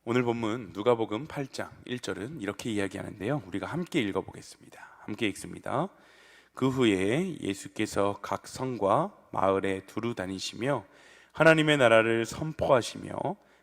오늘 본문 누가복음 8장 1절은 이렇게 이야기하는데요. 우리가 함께 읽어보겠습니다. 함께 읽습니다. 그 후에 예수께서 각 성과 마을에 두루 다니시며 하나님의 나라를 선포하시며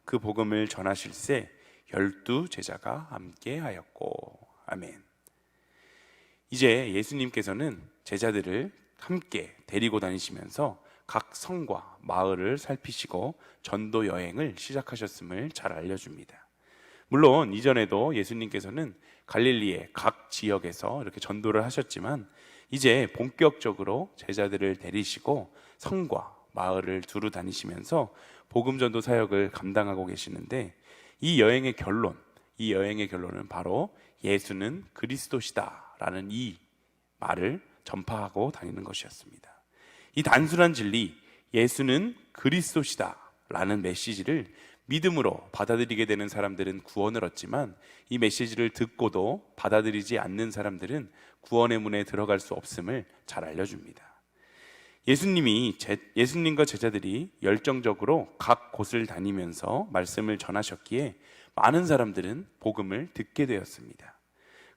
그 복음을 전하실새 12 제자가 함께 하였고. 아멘. 이제 예수님께서는 제자들을 함께 데리고 다니시면서 각 성과 마을을 살피시고 전도 여행을 시작하셨음을 잘 알려줍니다. 물론 이전에도 예수님께서는 갈릴리의 각 지역에서 이렇게 전도를 하셨지만 이제 본격적으로 제자들을 데리시고 성과 마을을 두루 다니시면서 복음 전도 사역을 감당하고 계시는데 이 여행의 결론은 바로 예수는 그리스도시다라는 이 말을 전파하고 다니는 것이었습니다. 이 단순한 진리, 예수는 그리스도시다 라는 메시지를 믿음으로 받아들이게 되는 사람들은 구원을 얻지만 이 메시지를 듣고도 받아들이지 않는 사람들은 구원의 문에 들어갈 수 없음을 잘 알려줍니다. 예수님과 제자들이 열정적으로 각 곳을 다니면서 말씀을 전하셨기에 많은 사람들은 복음을 듣게 되었습니다.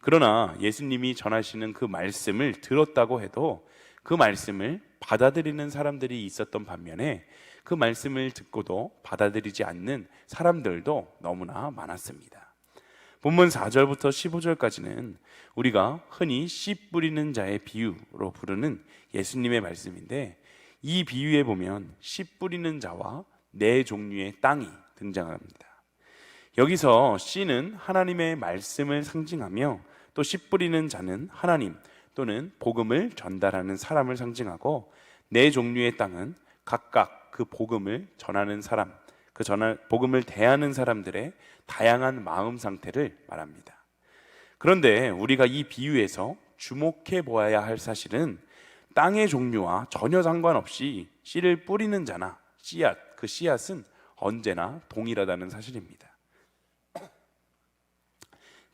그러나 예수님이 전하시는 그 말씀을 들었다고 해도 그 말씀을 받아들이는 사람들이 있었던 반면에 그 말씀을 듣고도 받아들이지 않는 사람들도 너무나 많았습니다. 본문 4절부터 15절까지는 우리가 흔히 씨 뿌리는 자의 비유로 부르는 예수님의 말씀인데 이 비유에 보면 씨 뿌리는 자와 네 종류의 땅이 등장합니다. 여기서 씨는 하나님의 말씀을 상징하며 또 씨 뿌리는 자는 하나님 또는 복음을 전달하는 사람을 상징하고 네 종류의 땅은 각각 그 복음을 전하는 사람, 복음을 대하는 사람들의 다양한 마음 상태를 말합니다. 그런데 우리가 이 비유에서 주목해 보아야 할 사실은 땅의 종류와 전혀 상관없이 씨를 뿌리는 자나 씨앗, 그 씨앗은 언제나 동일하다는 사실입니다.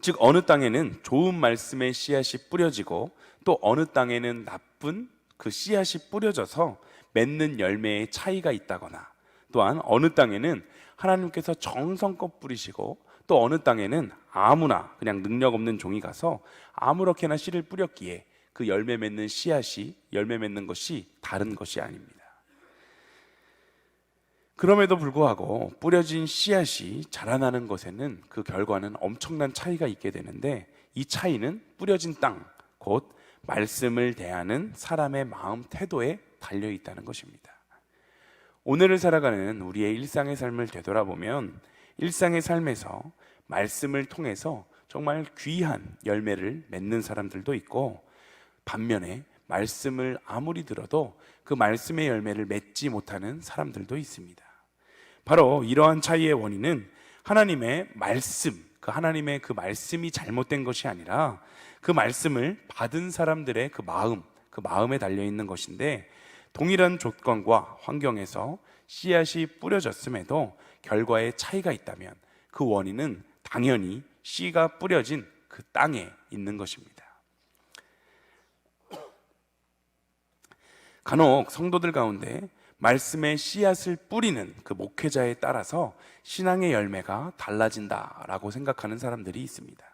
즉 어느 땅에는 좋은 말씀의 씨앗이 뿌려지고 또 어느 땅에는 나쁜 그 씨앗이 뿌려져서 맺는 열매의 차이가 있다거나 또한 어느 땅에는 하나님께서 정성껏 뿌리시고 또 어느 땅에는 아무나 그냥 능력 없는 종이 가서 아무렇게나 씨를 뿌렸기에 그 열매 맺는 것이 다른 것이 아닙니다. 그럼에도 불구하고 뿌려진 씨앗이 자라나는 것에는 그 결과는 엄청난 차이가 있게 되는데 이 차이는 뿌려진 땅, 곧 말씀을 대하는 사람의 마음 태도에 달려 있다는 것입니다. 오늘을 살아가는 우리의 일상의 삶을 되돌아보면 일상의 삶에서 말씀을 통해서 정말 귀한 열매를 맺는 사람들도 있고 반면에 말씀을 아무리 들어도 그 말씀의 열매를 맺지 못하는 사람들도 있습니다. 바로 이러한 차이의 원인은 하나님의 그 말씀이 잘못된 것이 아니라 그 말씀을 받은 사람들의 그 마음에 달려있는 것인데 동일한 조건과 환경에서 씨앗이 뿌려졌음에도 결과에 차이가 있다면 그 원인은 당연히 씨가 뿌려진 그 땅에 있는 것입니다. 간혹 성도들 가운데 말씀의 씨앗을 뿌리는 그 목회자에 따라서 신앙의 열매가 달라진다라고 생각하는 사람들이 있습니다.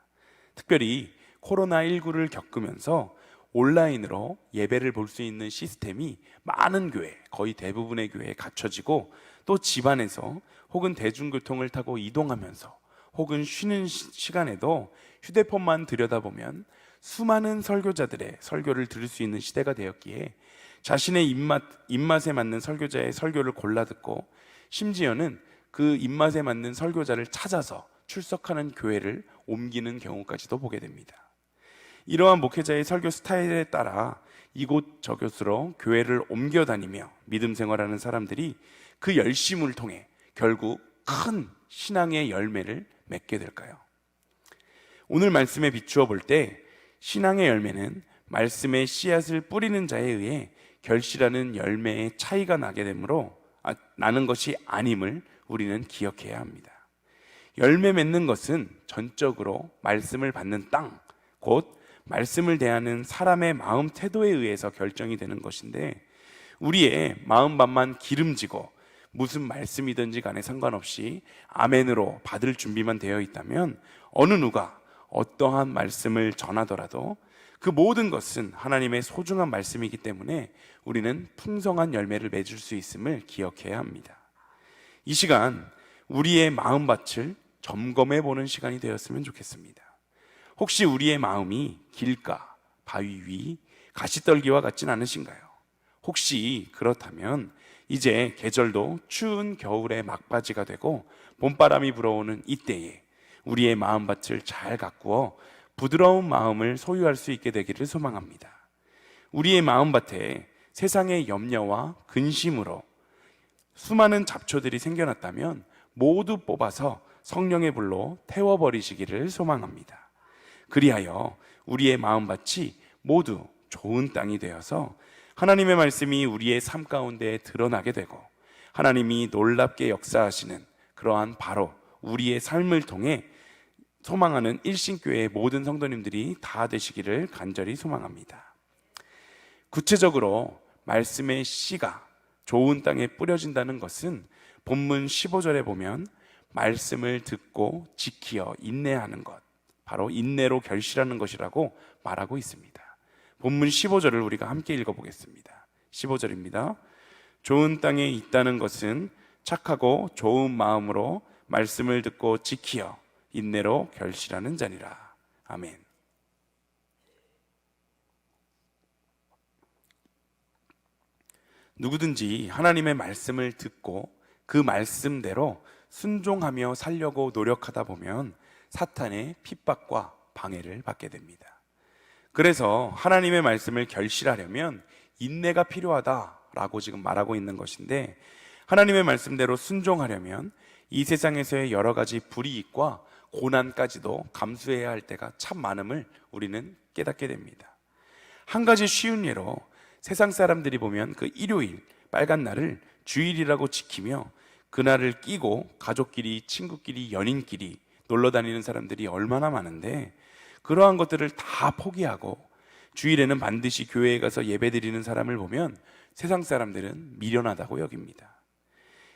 특별히 코로나19를 겪으면서 온라인으로 예배를 볼 수 있는 시스템이 많은 교회, 거의 대부분의 교회에 갖춰지고 또 집안에서 혹은 대중교통을 타고 이동하면서 혹은 쉬는 시간에도 휴대폰만 들여다보면 수많은 설교자들의 설교를 들을 수 있는 시대가 되었기에 자신의 입맛에 맞는 설교자의 설교를 골라 듣고 심지어는 그 입맛에 맞는 설교자를 찾아서 출석하는 교회를 옮기는 경우까지도 보게 됩니다. 이러한 목회자의 설교 스타일에 따라 이곳 저곳으로 교회를 옮겨 다니며 믿음 생활하는 사람들이 그 열심을 통해 결국 큰 신앙의 열매를 맺게 될까요? 오늘 말씀에 비추어 볼 때 신앙의 열매는 말씀의 씨앗을 뿌리는 자에 의해 결실하는 열매의 차이가 나는 것이 아님을 우리는 기억해야 합니다. 열매 맺는 것은 전적으로 말씀을 받는 땅, 곧 말씀을 대하는 사람의 마음 태도에 의해서 결정이 되는 것인데 우리의 마음밭만 기름지고 무슨 말씀이든지 간에 상관없이 아멘으로 받을 준비만 되어 있다면 어느 누가 어떠한 말씀을 전하더라도 그 모든 것은 하나님의 소중한 말씀이기 때문에 우리는 풍성한 열매를 맺을 수 있음을 기억해야 합니다. 이 시간 우리의 마음밭을 점검해 보는 시간이 되었으면 좋겠습니다. 혹시 우리의 마음이 길가, 바위 위, 가시떨기와 같진 않으신가요? 혹시 그렇다면 이제 계절도 추운 겨울의 막바지가 되고 봄바람이 불어오는 이때에 우리의 마음밭을 잘 가꾸어 부드러운 마음을 소유할 수 있게 되기를 소망합니다. 우리의 마음밭에 세상의 염려와 근심으로 수많은 잡초들이 생겨났다면 모두 뽑아서 성령의 불로 태워버리시기를 소망합니다. 그리하여 우리의 마음밭이 모두 좋은 땅이 되어서 하나님의 말씀이 우리의 삶 가운데 드러나게 되고 하나님이 놀랍게 역사하시는 그러한 바로 우리의 삶을 통해 소망하는 일신교회의 모든 성도님들이 다 되시기를 간절히 소망합니다. 구체적으로 말씀의 씨가 좋은 땅에 뿌려진다는 것은 본문 15절에 보면 말씀을 듣고 지키어 인내하는 것, 바로 인내로 결실하는 것이라고 말하고 있습니다. 본문 15절을 우리가 함께 읽어보겠습니다. 15절입니다. 좋은 땅에 있다는 것은 착하고 좋은 마음으로 말씀을 듣고 지키어 인내로 결실하는 자니라. 아멘. 누구든지 하나님의 말씀을 듣고 그 말씀대로 순종하며 살려고 노력하다 보면 사탄의 핍박과 방해를 받게 됩니다. 그래서 하나님의 말씀을 결실하려면 인내가 필요하다라고 지금 말하고 있는 것인데, 하나님의 말씀대로 순종하려면 이 세상에서의 여러 가지 불이익과 고난까지도 감수해야 할 때가 참 많음을 우리는 깨닫게 됩니다. 한 가지 쉬운 예로 세상 사람들이 보면 그 일요일 빨간 날을 주일이라고 지키며 그날을 끼고 가족끼리, 친구끼리, 연인끼리 놀러 다니는 사람들이 얼마나 많은데, 그러한 것들을 다 포기하고 주일에는 반드시 교회에 가서 예배드리는 사람을 보면 세상 사람들은 미련하다고 여깁니다.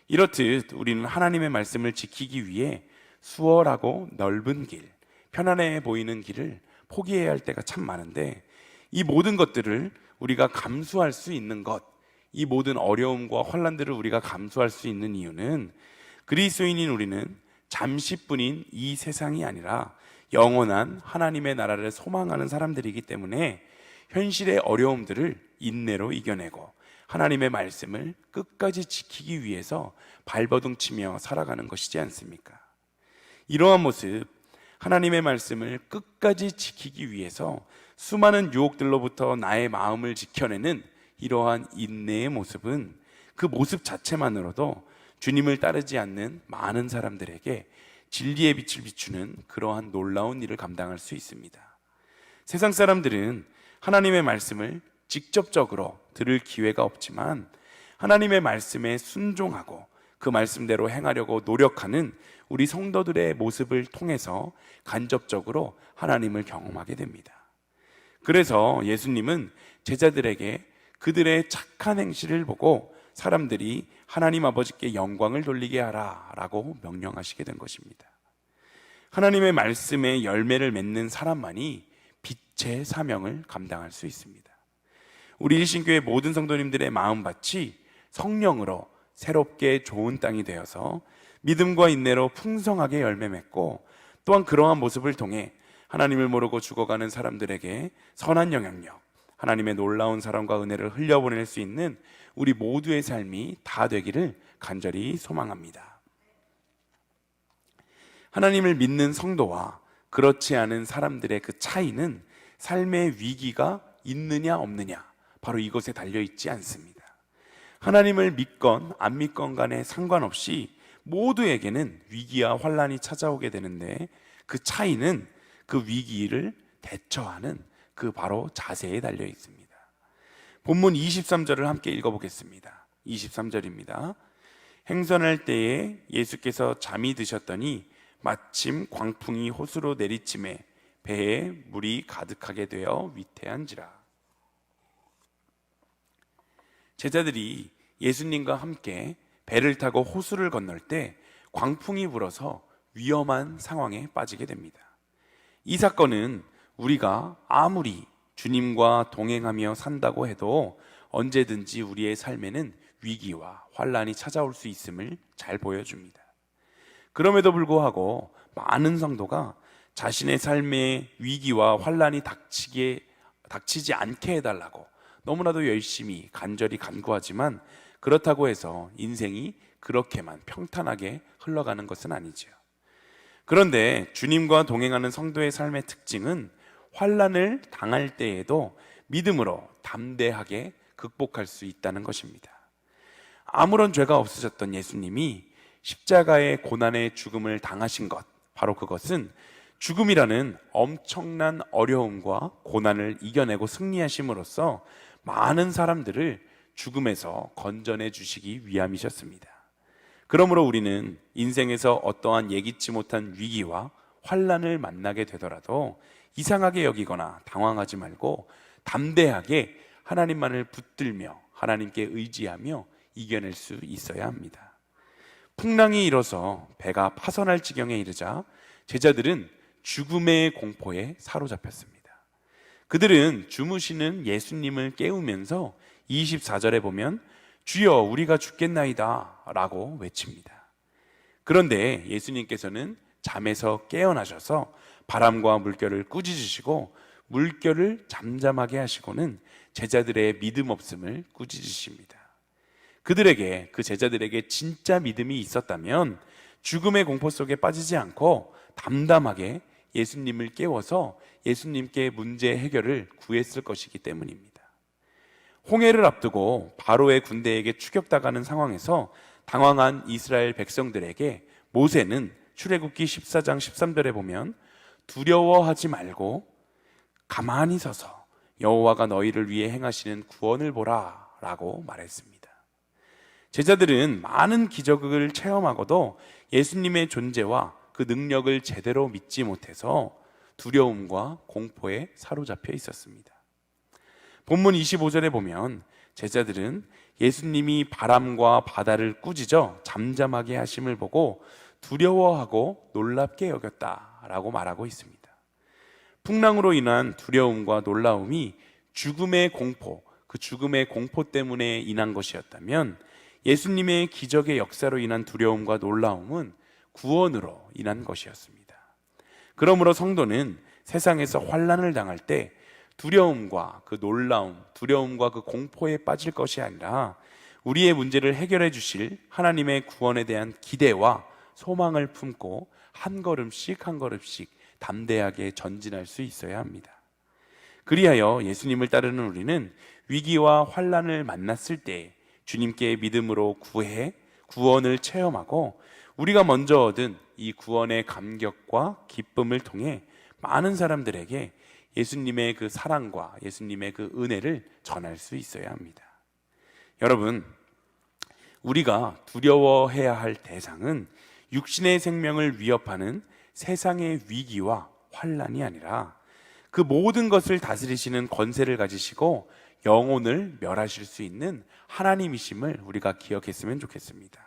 이렇듯 우리는 하나님의 말씀을 지키기 위해 수월하고 넓은 길, 편안해 보이는 길을 포기해야 할 때가 참 많은데, 이 모든 것들을 우리가 감수할 수 있는 것, 이 모든 어려움과 환난들을 우리가 감수할 수 있는 이유는 그리스도인인 우리는 잠시뿐인 이 세상이 아니라 영원한 하나님의 나라를 소망하는 사람들이기 때문에 현실의 어려움들을 인내로 이겨내고 하나님의 말씀을 끝까지 지키기 위해서 발버둥치며 살아가는 것이지 않습니까? 이러한 모습, 하나님의 말씀을 끝까지 지키기 위해서 수많은 유혹들로부터 나의 마음을 지켜내는 이러한 인내의 모습은 그 모습 자체만으로도 주님을 따르지 않는 많은 사람들에게 진리의 빛을 비추는 그러한 놀라운 일을 감당할 수 있습니다. 세상 사람들은 하나님의 말씀을 직접적으로 들을 기회가 없지만 하나님의 말씀에 순종하고 그 말씀대로 행하려고 노력하는 우리 성도들의 모습을 통해서 간접적으로 하나님을 경험하게 됩니다. 그래서 예수님은 제자들에게 그들의 착한 행실을 보고 사람들이 하나님 아버지께 영광을 돌리게 하라 라고 명령하시게 된 것입니다. 하나님의 말씀에 열매를 맺는 사람만이 빛의 사명을 감당할 수 있습니다. 우리 일신교회 모든 성도님들의 마음밭이 성령으로 새롭게 좋은 땅이 되어서 믿음과 인내로 풍성하게 열매 맺고, 또한 그러한 모습을 통해 하나님을 모르고 죽어가는 사람들에게 선한 영향력, 하나님의 놀라운 사랑과 은혜를 흘려보낼 수 있는 우리 모두의 삶이 다 되기를 간절히 소망합니다. 하나님을 믿는 성도와 그렇지 않은 사람들의 그 차이는 삶의 위기가 있느냐 없느냐, 바로 이것에 달려있지 않습니다. 하나님을 믿건 안 믿건 간에 상관없이 모두에게는 위기와 환난이 찾아오게 되는데, 그 차이는 그 위기를 대처하는 그 바로 자세에 달려 있습니다. 본문 23절을 함께 읽어보겠습니다. 23절입니다. 행선할 때에 예수께서 잠이 드셨더니 마침 광풍이 호수로 내리침에 배에 물이 가득하게 되어 위태한지라. 제자들이 예수님과 함께 배를 타고 호수를 건널 때 광풍이 불어서 위험한 상황에 빠지게 됩니다. 이 사건은 우리가 아무리 주님과 동행하며 산다고 해도 언제든지 우리의 삶에는 위기와 환란이 찾아올 수 있음을 잘 보여줍니다. 그럼에도 불구하고 많은 성도가 자신의 삶에 위기와 환란이 닥치지 않게 해달라고 너무나도 열심히 간절히 간구하지만 그렇다고 해서 인생이 그렇게만 평탄하게 흘러가는 것은 아니죠. 그런데 주님과 동행하는 성도의 삶의 특징은 환란을 당할 때에도 믿음으로 담대하게 극복할 수 있다는 것입니다. 아무런 죄가 없으셨던 예수님이 십자가의 고난의 죽음을 당하신 것, 바로 그것은 죽음이라는 엄청난 어려움과 고난을 이겨내고 승리하심으로써 많은 사람들을 죽음에서 건져내 주시기 위함이셨습니다. 그러므로 우리는 인생에서 어떠한 예기치 못한 위기와 환란을 만나게 되더라도 이상하게 여기거나 당황하지 말고 담대하게 하나님만을 붙들며 하나님께 의지하며 이겨낼 수 있어야 합니다. 풍랑이 일어서 배가 파선할 지경에 이르자 제자들은 죽음의 공포에 사로잡혔습니다. 그들은 주무시는 예수님을 깨우면서 24절에 보면 주여 우리가 죽겠나이다 라고 외칩니다. 그런데 예수님께서는 잠에서 깨어나셔서 바람과 물결을 꾸짖으시고 물결을 잠잠하게 하시고는 제자들의 믿음 없음을 꾸짖으십니다. 그 제자들에게 진짜 믿음이 있었다면 죽음의 공포 속에 빠지지 않고 담담하게 예수님을 깨워서 예수님께 문제 해결을 구했을 것이기 때문입니다. 홍해를 앞두고 바로의 군대에게 추격당하는 상황에서 당황한 이스라엘 백성들에게 모세는 출애굽기 14장 13절에 보면 두려워하지 말고 가만히 서서 여호와가 너희를 위해 행하시는 구원을 보라 라고 말했습니다. 제자들은 많은 기적을 체험하고도 예수님의 존재와 그 능력을 제대로 믿지 못해서 두려움과 공포에 사로잡혀 있었습니다. 본문 25절에 보면 제자들은 예수님이 바람과 바다를 꾸짖어 잠잠하게 하심을 보고 두려워하고 놀랍게 여겼다라고 말하고 있습니다. 풍랑으로 인한 두려움과 놀라움이 죽음의 공포, 그 죽음의 공포 때문에 인한 것이었다면 예수님의 기적의 역사로 인한 두려움과 놀라움은 구원으로 인한 것이었습니다. 그러므로 성도는 세상에서 환난을 당할 때 두려움과 그 놀라움, 두려움과 그 공포에 빠질 것이 아니라 우리의 문제를 해결해 주실 하나님의 구원에 대한 기대와 소망을 품고 한 걸음씩 한 걸음씩 담대하게 전진할 수 있어야 합니다. 그리하여 예수님을 따르는 우리는 위기와 환난을 만났을 때 주님께 믿음으로 구원을 체험하고 우리가 먼저 얻은 이 구원의 감격과 기쁨을 통해 많은 사람들에게 예수님의 그 사랑과 예수님의 그 은혜를 전할 수 있어야 합니다. 여러분, 우리가 두려워해야 할 대상은 육신의 생명을 위협하는 세상의 위기와 환난이 아니라 그 모든 것을 다스리시는 권세를 가지시고 영혼을 멸하실 수 있는 하나님이심을 우리가 기억했으면 좋겠습니다.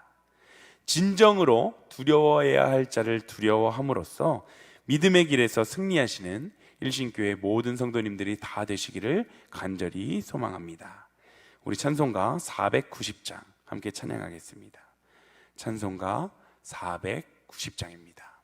진정으로 두려워해야 할 자를 두려워함으로써 믿음의 길에서 승리하시는 일신교회 모든 성도님들이 다 되시기를 간절히 소망합니다. 우리 찬송가 490장 함께 찬양하겠습니다. 찬송가 490장입니다.